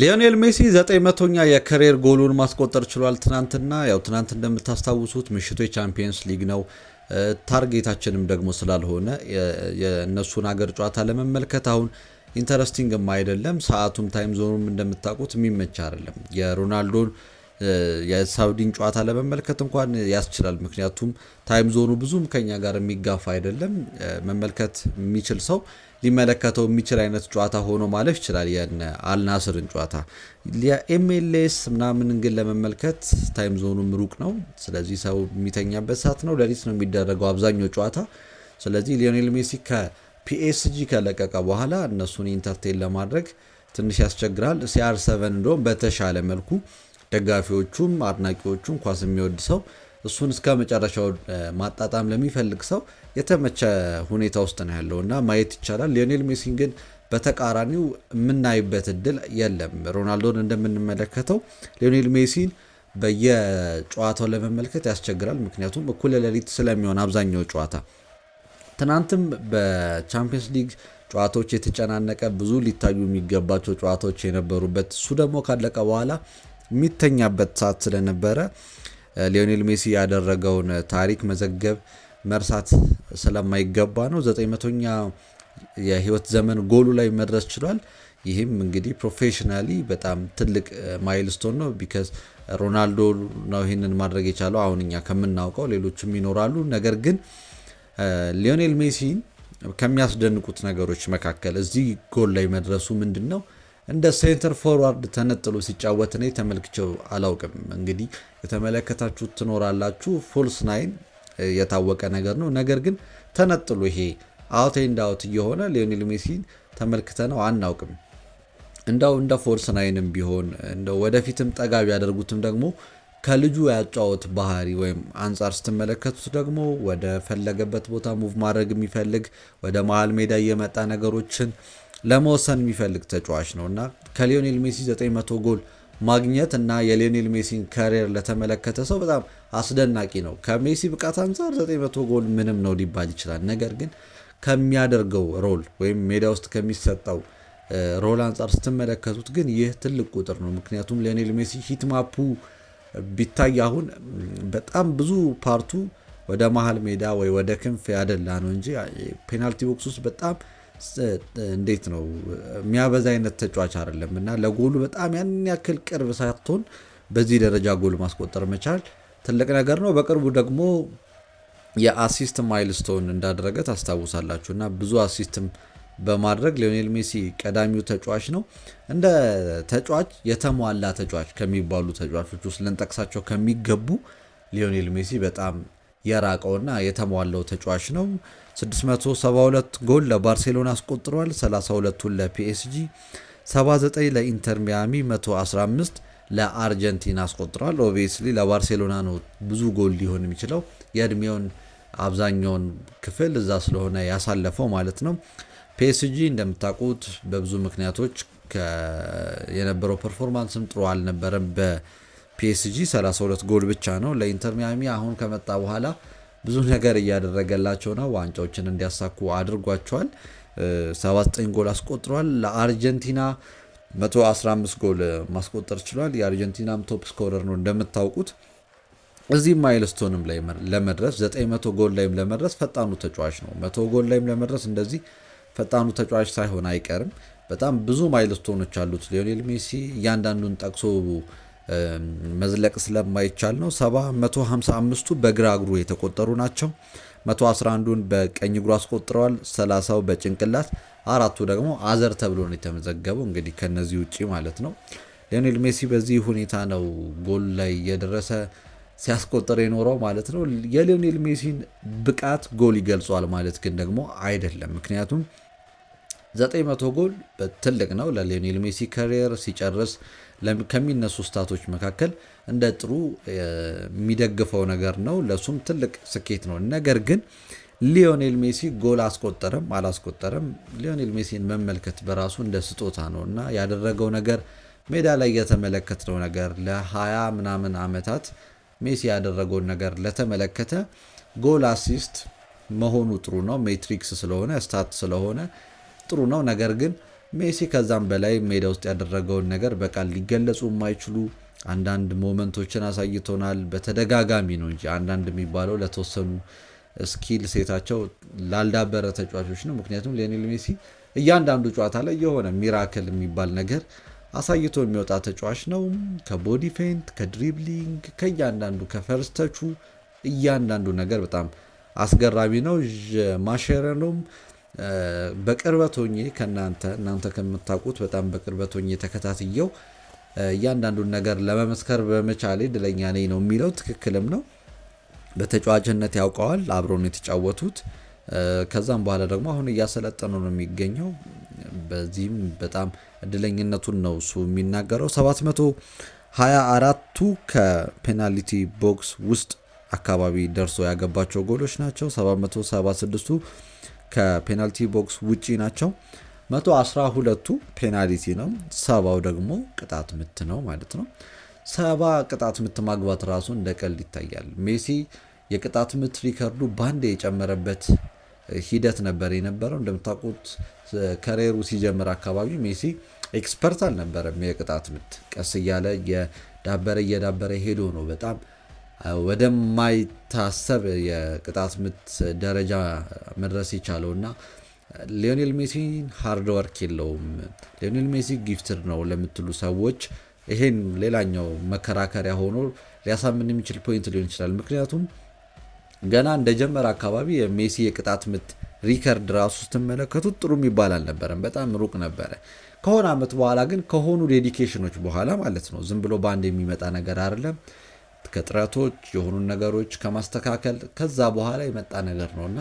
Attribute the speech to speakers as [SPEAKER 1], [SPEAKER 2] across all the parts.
[SPEAKER 1] ሊዮኔል ሜሲ 900ኛ የካሪየር ጎሉን ማስቆጠር ችሏል። ትናንት እንደምታስታውሱት ምሽቱ የቻምፒየንስ ሊግ ነው። ታርጌታችንም ደግሞ ስላልሆነ የእነሱን ሀገር ጨዋታ ለመመልከት አሁን ኢንተረስቲንግም አይደለም። ሰዓቱም ታይም ዞኑም እንደምታውቁት የሚመች አይደለም። የሮናልዶን የሳውዲን ጨዋታ ለመመልከት እንኳን ያስችላል። ምክንያቱም ታይም ዞኑ ብዙም ከኛ ጋር የሚጋፋ አይደለም። መመልከት የሚችል ሰው ሊመለከተው የሚችል አይነት ጨዋታ ሆኖ ማለፍ ይችላል። የነ አልናስርን ጨዋታ የኤምኤልኤስ ምናምን ግን ለመመልከት ታይም ዞኑም ሩቅ ነው። ስለዚህ ሰው የሚተኛበት ሰዓት ነው፣ ሌሊት ነው የሚደረገው አብዛኛው ጨዋታ። ስለዚህ ሊዮኔል ሜሲ ከፒኤስጂ ከለቀቀ በኋላ እነሱን ኢንተርቴን ለማድረግ ትንሽ ያስቸግራል። ሲአር7 እንደውም በተሻለ መልኩ ደጋፊዎቹም አድናቂዎቹም ኳስ የሚወድ ሰው እሱን እስከ መጨረሻው ማጣጣም ለሚፈልግ ሰው የተመቸ ሁኔታ ውስጥ ነው ያለውና ማየት ይቻላል። ሊዮኔል ሜሲን ግን በተቃራኒው የምናይበት እድል የለም። ሮናልዶን እንደምንመለከተው ሊዮኔል ሜሲን በየጨዋታው ለመመልከት ያስቸግራል። ምክንያቱም እኩለ ሌሊት ስለሚሆን አብዛኛው ጨዋታ። ትናንትም በቻምፒየንስ ሊግ ጨዋታዎች የተጨናነቀ ብዙ ሊታዩ የሚገባቸው ጨዋታዎች የነበሩበት እሱ ደግሞ ካለቀ በኋላ የሚተኛበት ሰዓት ስለነበረ ሊዮኔል ሜሲ ያደረገውን ታሪክ መዘገብ መርሳት ስለማይገባ ነው 900ኛ የህይወት ዘመን ጎሉ ላይ መድረስ ችሏል። ይህም እንግዲህ ፕሮፌሽናሊ በጣም ትልቅ ማይልስቶን ነው። ቢካዝ ሮናልዶ ነው ይህንን ማድረግ የቻለው አሁን እኛ ከምናውቀው፣ ሌሎችም ይኖራሉ። ነገር ግን ሊዮኔል ሜሲን ከሚያስደንቁት ነገሮች መካከል እዚህ ጎል ላይ መድረሱ ምንድን ነው? እንደ ሴንተር ፎርዋርድ ተነጥሎ ሲጫወት እኔ ተመልክቼው አላውቅም። እንግዲህ የተመለከታችሁት ትኖራላችሁ። ፎልስ ናይን የታወቀ ነገር ነው። ነገር ግን ተነጥሎ ይሄ አውት ኤንድ አውት እየሆነ ሊዮኔል ሜሲን ተመልክተ ነው አናውቅም። እንዳው እንደ ፎልስ ናይንም ቢሆን እንደው ወደፊትም ጠጋ ቢያደርጉትም ደግሞ ከልጁ ያጫወት ባህሪ ወይም አንጻር ስትመለከቱት ደግሞ ወደ ፈለገበት ቦታ ሙቭ ማድረግ የሚፈልግ ወደ መሃል ሜዳ እየመጣ ነገሮችን ለመወሰን የሚፈልግ ተጫዋች ነው እና ከሊዮኔል ሜሲ 900 ጎል ማግኘት እና የሊዮኔል ሜሲን ካሪየር ለተመለከተ ሰው በጣም አስደናቂ ነው። ከሜሲ ብቃት አንጻር 900 ጎል ምንም ነው ሊባል ይችላል። ነገር ግን ከሚያደርገው ሮል ወይም ሜዳ ውስጥ ከሚሰጠው ሮል አንጻር ስትመለከቱት ግን ይህ ትልቅ ቁጥር ነው። ምክንያቱም ሊዮኔል ሜሲ ሂትማፑ ቢታይ አሁን በጣም ብዙ ፓርቱ ወደ መሃል ሜዳ ወይ ወደ ክንፍ ያደላ ነው እንጂ ፔናልቲ ቦክስ ውስጥ በጣም እንዴት ነው የሚያበዛ አይነት ተጫዋች አይደለም እና ለጎሉ በጣም ያን ያክል ቅርብ ሳትሆን በዚህ ደረጃ ጎል ማስቆጠር መቻል ትልቅ ነገር ነው። በቅርቡ ደግሞ የአሲስት ማይልስቶን እንዳደረገ ታስታውሳላችሁ እና ብዙ አሲስትም በማድረግ ሊዮኔል ሜሲ ቀዳሚው ተጫዋች ነው። እንደ ተጫዋች የተሟላ ተጫዋች ከሚባሉ ተጫዋቾች ውስጥ ልንጠቅሳቸው ከሚገቡ ሊዮኔል ሜሲ በጣም የራቀውና የተሟላው ተጫዋች ነው። 672 ጎል ለባርሴሎና አስቆጥሯል። 32ቱን ለፒኤስጂ፣ 79 ለኢንተር ሚያሚ፣ 115 ለአርጀንቲና አስቆጥሯል። ኦብቪየስሊ ለባርሴሎና ነው ብዙ ጎል ሊሆን የሚችለው የእድሜውን አብዛኛውን ክፍል እዛ ስለሆነ ያሳለፈው ማለት ነው። ፒኤስጂ እንደምታውቁት በብዙ ምክንያቶች የነበረው ፐርፎርማንስም ጥሩ አልነበረም። በፒኤስጂ 32 ጎል ብቻ ነው። ለኢንተር ሚያሚ አሁን ከመጣ በኋላ ብዙ ነገር እያደረገላቸው ነው። ዋንጫዎችን እንዲያሳኩ አድርጓቸዋል። 79 ጎል አስቆጥሯል። ለአርጀንቲና 115 ጎል ማስቆጠር ችሏል። የአርጀንቲናም ቶፕ ስኮረር ነው እንደምታውቁት። እዚህ ማይልስቶንም ላይ ለመድረስ 900 ጎል ላይም ለመድረስ ፈጣኑ ተጫዋች ነው። 100 ጎል ላይም ለመድረስ እንደዚህ ፈጣኑ ተጫዋች ሳይሆን አይቀርም። በጣም ብዙ ማይልስቶኖች አሉት ሊዮኔል ሜሲ። እያንዳንዱን ጠቅሶ መዝለቅ ስለማይቻል ነው። 155ቱ በግራ እግሩ የተቆጠሩ ናቸው። 111ዱን በቀኝ እግሩ አስቆጥረዋል። 30ው በጭንቅላት፣ አራቱ ደግሞ አዘር ተብሎ ነው የተመዘገበው። እንግዲህ ከነዚህ ውጪ ማለት ነው። ሊዮኔል ሜሲ በዚህ ሁኔታ ነው ጎል ላይ የደረሰ ሲያስቆጥር የኖረው ማለት ነው። የሊዮኔል ሜሲን ብቃት ጎል ይገልጿል ማለት ግን ደግሞ አይደለም። ምክንያቱም 900 ጎል ትልቅ ነው ለሊዮኔል ሜሲ ካሪየር ሲጨርስ ከሚነሱ ስታቶች መካከል እንደ ጥሩ የሚደግፈው ነገር ነው። ለሱም ትልቅ ስኬት ነው። ነገር ግን ሊዮኔል ሜሲ ጎል አስቆጠረም አላስቆጠረም ሊዮኔል ሜሲን መመልከት በራሱ እንደ ስጦታ ነው እና ያደረገው ነገር ሜዳ ላይ የተመለከትነው ነገር ለ20 ምናምን ዓመታት ሜሲ ያደረገውን ነገር ለተመለከተ ጎል አሲስት መሆኑ ጥሩ ነው። ሜትሪክስ ስለሆነ ስታት ስለሆነ ጥሩ ነው። ነገር ግን ሜሲ ከዛም በላይ ሜዳ ውስጥ ያደረገውን ነገር በቃል ሊገለጹ የማይችሉ አንዳንድ ሞመንቶችን አሳይቶናል። በተደጋጋሚ ነው እንጂ አንዳንድ የሚባለው ለተወሰኑ ስኪል ሴታቸው ላልዳበረ ተጫዋቾች ነው። ምክንያቱም ሊዮኔል ሜሲ እያንዳንዱ ጨዋታ ላይ የሆነ ሚራክል የሚባል ነገር አሳይቶ የሚወጣ ተጫዋች ነው። ከቦዲ ፌንት፣ ከድሪብሊንግ፣ ከእያንዳንዱ ከፈርስተቹ እያንዳንዱ ነገር በጣም አስገራሚ ነው። ማሸረኖም በቅርበት ሆኜ እናንተ ከምታውቁት በጣም በቅርበት ሆኜ ተከታትየው እያንዳንዱን ነገር ለመመስከር በመቻሌ እድለኛ ነኝ ነው የሚለው። ትክክልም ነው። በተጫዋችነት ያውቀዋል፣ አብረው ነው የተጫወቱት። ከዛም በኋላ ደግሞ አሁን እያሰለጠኑ ነው የሚገኘው። በዚህም በጣም እድለኝነቱን ነው እሱ የሚናገረው። 724ቱ ከፔናልቲ ቦክስ ውስጥ አካባቢ ደርሶ ያገባቸው ጎሎች ናቸው። 776ቱ ከፔናልቲ ቦክስ ውጪ ናቸው። 112ቱ ፔናልቲ ነው። 70ው ደግሞ ቅጣት ምት ነው ማለት ነው። 70 ቅጣት ምት ማግባት ራሱ እንደ ቀልድ ይታያል። ሜሲ የቅጣት ምት ሪከርዱ ባንዴ የጨመረበት ሂደት ነበር የነበረው። እንደምታውቁት ከሬሩ ሲጀምር አካባቢ ሜሲ ኤክስፐርት አልነበረም። የቅጣት ምት ቀስ እያለ እየዳበረ ሄዶ ነው በጣም ወደማይታሰብ የቅጣት ምት ደረጃ መድረስ የቻለው እና ሊዮኔል ሜሲ ሃርድ ወርክ የለውም፣ ሊዮኔል ሜሲ ጊፍትድ ነው ለምትሉ ሰዎች ይሄን ሌላኛው መከራከሪያ ሆኖ ሊያሳምን የሚችል ፖይንት ሊሆን ይችላል። ምክንያቱም ገና እንደጀመረ አካባቢ የሜሲ የቅጣት ምት ሪከርድ ራሱ ስትመለከቱት ጥሩ የሚባል አልነበረም፣ በጣም ሩቅ ነበረ። ከሆነ አመት በኋላ ግን ከሆኑ ዴዲኬሽኖች በኋላ ማለት ነው፣ ዝም ብሎ ባንድ የሚመጣ ነገር አይደለም፣ ከጥረቶች የሆኑ ነገሮች ከማስተካከል ከዛ በኋላ የመጣ ነገር ነውና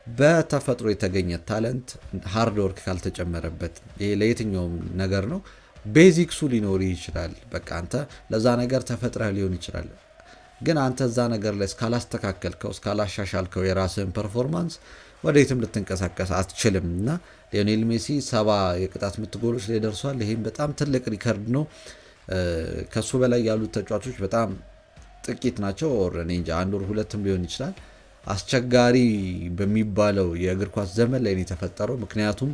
[SPEAKER 1] በተፈጥሮ የተገኘ ታለንት ሃርድ ወርክ ካልተጨመረበት ይሄ ለየትኛውም ነገር ነው። ቤዚክሱ ሊኖር ይችላል። በቃ አንተ ለዛ ነገር ተፈጥረህ ሊሆን ይችላል። ግን አንተ እዛ ነገር ላይ እስካላስተካከልከው እስካላሻሻልከው የራስህን ፐርፎርማንስ ወደየትም ልትንቀሳቀስ አትችልም እና ሊዮኔል ሜሲ 70 የቅጣት ምት ጎሎች ላይ ደርሷል። ይሄም በጣም ትልቅ ሪከርድ ነው። ከሱ በላይ ያሉት ተጫዋቾች በጣም ጥቂት ናቸው። እኔ እንጃ አንድ ወር ሁለትም ሊሆን ይችላል። አስቸጋሪ በሚባለው የእግር ኳስ ዘመን ላይ ነው የተፈጠረው። ምክንያቱም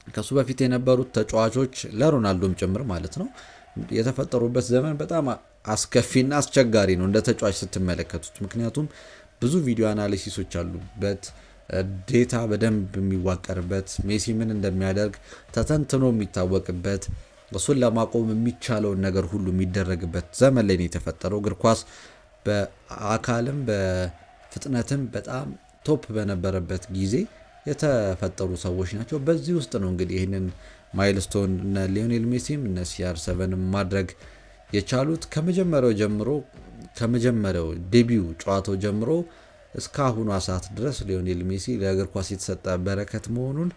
[SPEAKER 1] ከሱ በፊት የነበሩት ተጫዋቾች ለሮናልዶም ጭምር ማለት ነው የተፈጠሩበት ዘመን በጣም አስከፊና አስቸጋሪ ነው እንደ ተጫዋች ስትመለከቱት። ምክንያቱም ብዙ ቪዲዮ አናሊሲሶች አሉበት፣ ዴታ በደንብ የሚዋቀርበት፣ ሜሲ ምን እንደሚያደርግ ተተንትኖ የሚታወቅበት፣ እሱን ለማቆም የሚቻለውን ነገር ሁሉ የሚደረግበት ዘመን ላይ ነው የተፈጠረው። እግር ኳስ በአካልም በፍጥነትም በጣም ቶፕ በነበረበት ጊዜ የተፈጠሩ ሰዎች ናቸው። በዚህ ውስጥ ነው እንግዲህ ይህንን ማይልስቶን እነ ሊዮኔል ሜሲም እነ CR7 ማድረግ የቻሉት። ከመጀመሪያው ዴቢው ጨዋታው ጀምሮ እስካሁኗ ሰዓት ድረስ ሊዮኔል ሜሲ ለእግር ኳስ የተሰጠ በረከት መሆኑን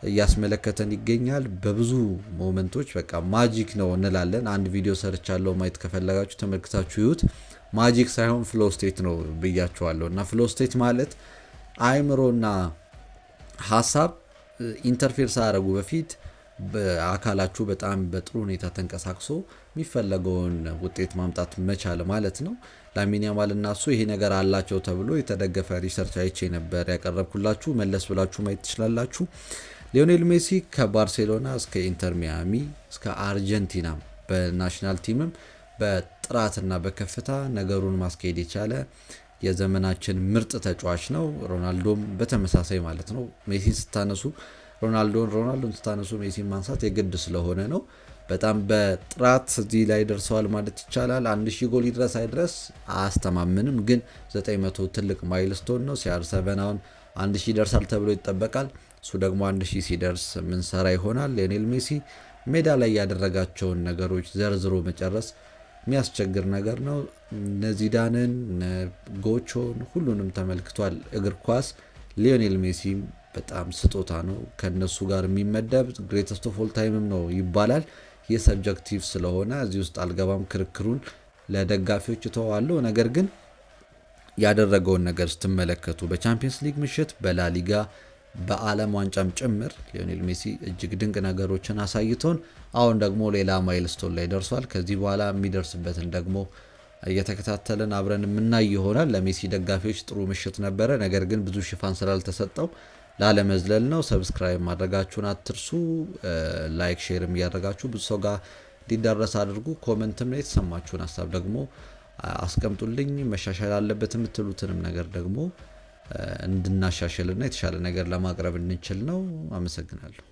[SPEAKER 1] እያስመለከተን ይገኛል። በብዙ ሞመንቶች በቃ ማጂክ ነው እንላለን። አንድ ቪዲዮ ሰርቻለሁ፣ ማየት ከፈለጋችሁ ተመልክታችሁ ይዩት። ማጂክ ሳይሆን ፍሎ ስቴት ነው ብያችኋለሁ። እና ፍሎ ስቴት ማለት አእምሮና ሀሳብ ኢንተርፌር ሳያደርጉ በፊት በአካላችሁ በጣም በጥሩ ሁኔታ ተንቀሳቅሶ የሚፈለገውን ውጤት ማምጣት መቻል ማለት ነው። ላሚን ያማል እና እሱ ይሄ ነገር አላቸው ተብሎ የተደገፈ ሪሰርች አይቼ ነበር ያቀረብኩላችሁ፣ መለስ ብላችሁ ማየት ትችላላችሁ። ሊዮኔል ሜሲ ከባርሴሎና እስከ ኢንተር ሚያሚ እስከ አርጀንቲና በናሽናል ቲምም በጥራትና በከፍታ ነገሩን ማስኬድ የቻለ የዘመናችን ምርጥ ተጫዋች ነው። ሮናልዶም በተመሳሳይ ማለት ነው። ሜሲን ስታነሱ ሮናልዶን ስታነሱ ሜሲን ማንሳት የግድ ስለሆነ ነው። በጣም በጥራት እዚህ ላይ ደርሰዋል ማለት ይቻላል። 1000 ጎል ይድረስ አይድረስ አያስተማምንም፣ ግን 900 ትልቅ ማይልስቶን ነው። CR7 አሁን 1000 ይደርሳል ተብሎ ይጠበቃል። እሱ ደግሞ 1000 ሲደርስ ምን ሰራ ይሆናል። ሊዮኔል ሜሲ ሜዳ ላይ ያደረጋቸውን ነገሮች ዘርዝሮ መጨረስ የሚያስቸግር ነገር ነው። እነ ዚዳንን እነ ጎቾን ሁሉንም ተመልክቷል እግር ኳስ። ሊዮኔል ሜሲ በጣም ስጦታ ነው፣ ከነሱ ጋር የሚመደብ ግሬተስት ኦፍ ኦል ታይምም ነው ይባላል። ይህ ሰብጀክቲቭ ስለሆነ እዚህ ውስጥ አልገባም፣ ክርክሩን ለደጋፊዎች ተዋዋለሁ። ነገር ግን ያደረገውን ነገር ስትመለከቱ በቻምፒየንስ ሊግ ምሽት፣ በላሊጋ፣ በዓለም ዋንጫም ጭምር ሊዮኔል ሜሲ እጅግ ድንቅ ነገሮችን አሳይቶን አሁን ደግሞ ሌላ ማይልስቶን ላይ ደርሷል። ከዚህ በኋላ የሚደርስበትን ደግሞ እየተከታተልን አብረን የምናይ ይሆናል። ለሜሲ ደጋፊዎች ጥሩ ምሽት ነበረ፣ ነገር ግን ብዙ ሽፋን ስላልተሰጠው ላለመዝለል ነው። ሰብስክራይብ ማድረጋችሁን አትርሱ። ላይክ ሼርም እያደረጋችሁ ብዙ ሰው ጋር እንዲዳረስ አድርጉ። ኮሜንትም ላይ የተሰማችሁን ሀሳብ ደግሞ አስቀምጡልኝ። መሻሻል አለበት የምትሉትንም ነገር ደግሞ እንድናሻሽልና የተሻለ ነገር ለማቅረብ እንችል ነው። አመሰግናለሁ።